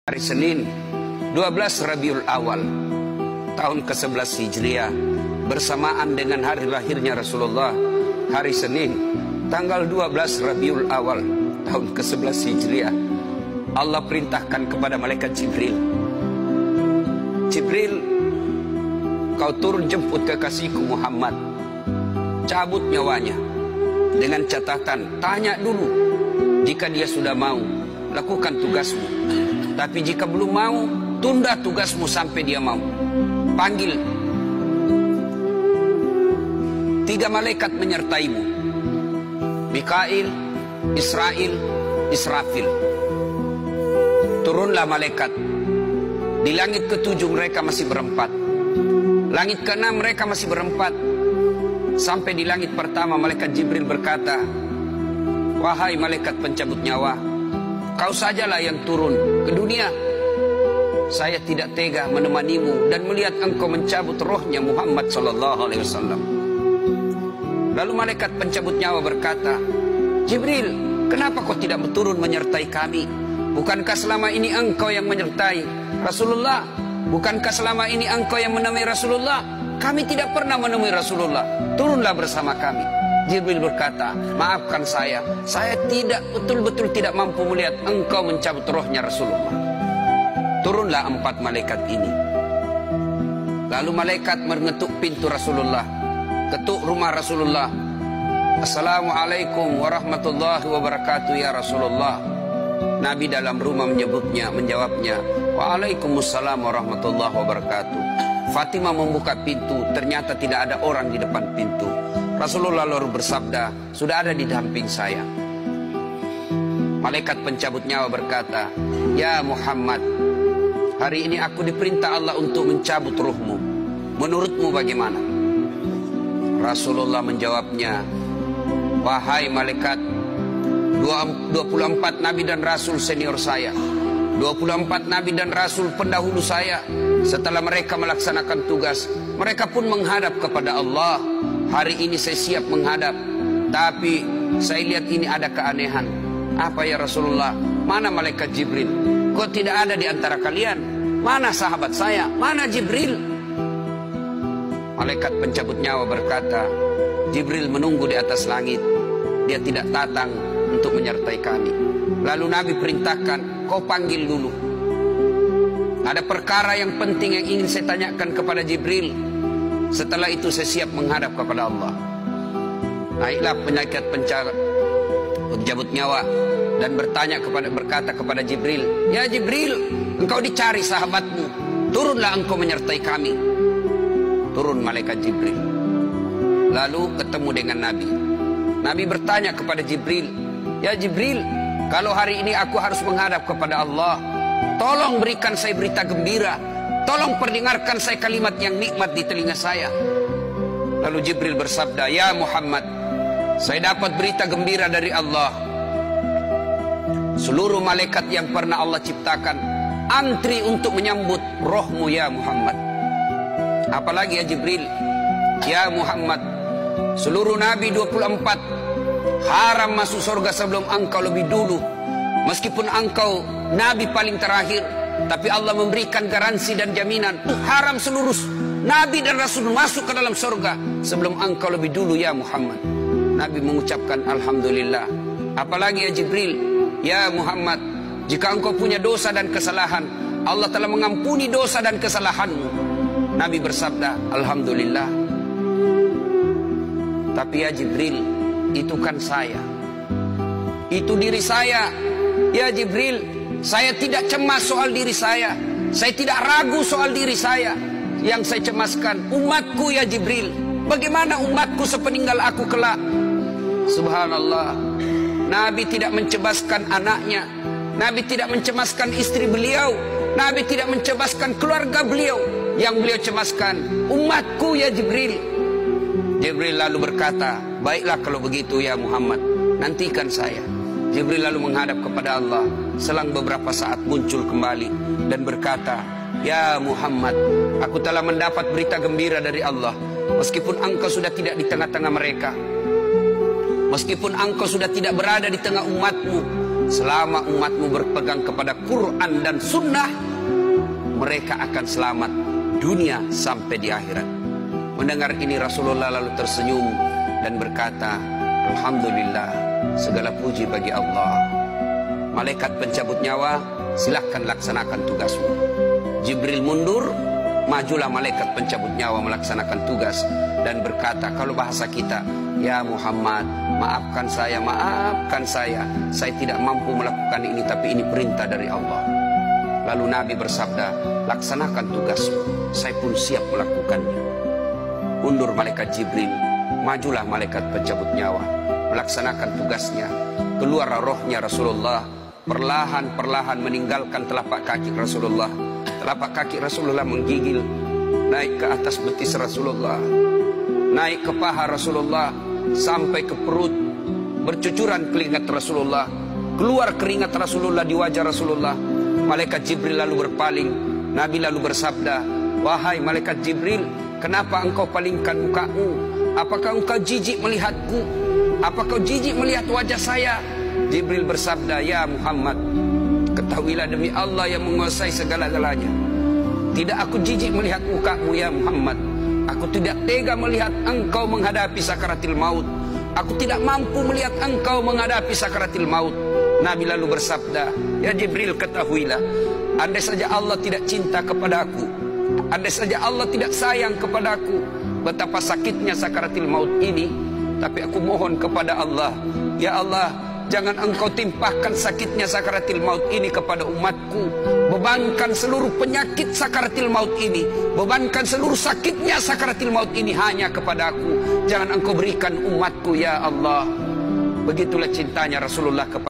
Hari Senin 12 Rabiul Awal tahun ke-11 Hijriah bersamaan dengan hari lahirnya Rasulullah. Hari Senin tanggal 12 Rabiul Awal tahun ke-11 Hijriah, Allah perintahkan kepada malaikat Jibril, Jibril, kau turun jemput kekasihku Muhammad, cabut nyawanya, dengan catatan tanya dulu, jika dia sudah mau lakukan tugasmu, tapi jika belum mau tunda tugasmu sampai dia mau. Panggil 3 malaikat menyertaimu, Mikail, Israel, Israfil. Turunlah malaikat. Di langit ke-7 mereka masih berempat, langit ke-6 mereka masih berempat. Sampai di langit pertama malaikat Jibril berkata, wahai malaikat pencabut nyawa, kau sajalah yang turun ke dunia. Saya tidak tega menemanimu dan melihat engkau mencabut rohnya Muhammad SAW. Lalu malaikat pencabut nyawa berkata, Jibril, kenapa kau tidak turun menyertai kami? Bukankah selama ini engkau yang menyertai Rasulullah? Bukankah selama ini engkau yang menemui Rasulullah? Kami tidak pernah menemui Rasulullah. Turunlah bersama kami. Jibril berkata, maafkan saya tidak betul-betul tidak mampu melihat engkau mencabut rohnya Rasulullah. Turunlah 4 malaikat ini. Lalu malaikat mengetuk pintu Rasulullah, ketuk rumah Rasulullah. Assalamualaikum warahmatullahi wabarakatuh ya Rasulullah. Nabi dalam rumah menjawabnya, waalaikumsalam warahmatullahi wabarakatuh. Fatimah membuka pintu, ternyata tidak ada orang di depan pintu. Rasulullah lalu bersabda, sudah ada di samping saya. Malaikat pencabut nyawa berkata, ya Muhammad, hari ini aku diperintah Allah untuk mencabut ruhmu. Menurutmu bagaimana? Rasulullah menjawabnya, wahai malaikat, 24 nabi dan rasul senior saya, 24 nabi dan rasul pendahulu saya, setelah mereka melaksanakan tugas, mereka pun menghadap kepada Allah. Hari ini saya siap menghadap, tapi saya lihat ini ada keanehan. Apa ya Rasulullah? Mana malaikat Jibril? Kok tidak ada di antara kalian? Mana sahabat saya? Mana Jibril? Malaikat pencabut nyawa berkata, Jibril menunggu di atas langit. Dia tidak datang untuk menyertai kami. Lalu Nabi perintahkan, kau panggil dulu. Ada perkara yang penting yang ingin saya tanyakan kepada Jibril. Setelah itu saya siap menghadap kepada Allah. Naiklah malaikat pencabut nyawa dan berkata kepada Jibril, ya Jibril, engkau dicari sahabatmu, turunlah engkau menyertai kami. Turun malaikat Jibril. Lalu ketemu dengan Nabi. Nabi bertanya kepada Jibril, ya Jibril, kalau hari ini aku harus menghadap kepada Allah, tolong berikan saya berita gembira. Tolong perdengarkan saya kalimat yang nikmat di telinga saya. Lalu Jibril bersabda, ya Muhammad, saya dapat berita gembira dari Allah. Seluruh malaikat yang pernah Allah ciptakan antri untuk menyambut rohmu ya Muhammad. Apalagi ya Jibril, ya Muhammad, seluruh nabi 24 haram masuk surga sebelum engkau lebih dulu. Meskipun engkau nabi paling terakhir, tapi Allah memberikan garansi dan jaminan, haram seluruh nabi dan rasul masuk ke dalam surga sebelum engkau lebih dulu ya Muhammad. Nabi mengucapkan alhamdulillah. Apalagi ya Jibril, ya Muhammad, jika engkau punya dosa dan kesalahan, Allah telah mengampuni dosa dan kesalahanmu. Nabi bersabda alhamdulillah. Tapi ya Jibril, itu kan saya, itu diri saya. Ya Jibril, saya tidak cemas soal diri saya tidak ragu soal diri saya. Yang saya cemaskan umatku ya Jibril. Bagaimana umatku sepeninggal aku kelak? Subhanallah, Nabi tidak mencemaskan anaknya, Nabi tidak mencemaskan istri beliau, Nabi tidak mencemaskan keluarga beliau. Yang beliau cemaskan umatku ya Jibril. Jibril lalu berkata, baiklah kalau begitu ya Muhammad, nantikan saya. Jibril lalu menghadap kepada Allah. Selang beberapa saat muncul kembali dan berkata, ya Muhammad, aku telah mendapat berita gembira dari Allah. Meskipun engkau sudah tidak di tengah-tengah mereka, meskipun engkau sudah tidak berada di tengah umatmu, selama umatmu berpegang kepada Quran dan Sunnah, mereka akan selamat dunia sampai di akhirat. Mendengar ini Rasulullah lalu tersenyum dan berkata, Alhamdulillah, segala puji bagi Allah. Malaikat pencabut nyawa, silahkan laksanakan tugasmu. Jibril mundur, majulah malaikat pencabut nyawa melaksanakan tugas dan berkata, kalau bahasa kita, ya Muhammad, maafkan saya, saya tidak mampu melakukan ini, tapi ini perintah dari Allah. Lalu Nabi bersabda, laksanakan tugasmu, saya pun siap melakukannya. Mundur malaikat Jibril, majulah malaikat pencabut nyawa melaksanakan tugasnya. Keluar rohnya Rasulullah, perlahan-perlahan meninggalkan telapak kaki Rasulullah. Telapak kaki Rasulullah menggigil naik ke atas betis Rasulullah, naik ke paha Rasulullah, sampai ke perut. Bercucuran keringat Rasulullah, keluar keringat Rasulullah di wajah Rasulullah. Malaikat Jibril lalu berpaling. Nabi lalu bersabda, wahai malaikat Jibril, kenapa engkau palingkan mukamu? Apakah engkau jijik melihatku? Apakah kau jijik melihat wajah saya? Jibril bersabda, ya Muhammad, ketahuilah demi Allah yang menguasai segala-galanya, tidak aku jijik melihat mukamu ya Muhammad. Aku tidak tega melihat engkau menghadapi sakaratil maut. Aku tidak mampu melihat engkau menghadapi sakaratil maut. Nabi lalu bersabda, ya Jibril, ketahuilah, andai saja Allah tidak cinta kepada aku, andai saja Allah tidak sayang kepada aku, betapa sakitnya sakaratil maut ini. Tapi aku mohon kepada Allah, ya Allah, jangan engkau timpahkan sakitnya sakaratil maut ini kepada umatku. Bebankan seluruh penyakit sakaratil maut ini, bebankan seluruh sakitnya sakaratil maut ini hanya kepada aku. Jangan engkau berikan umatku ya Allah. Begitulah cintanya Rasulullah kepada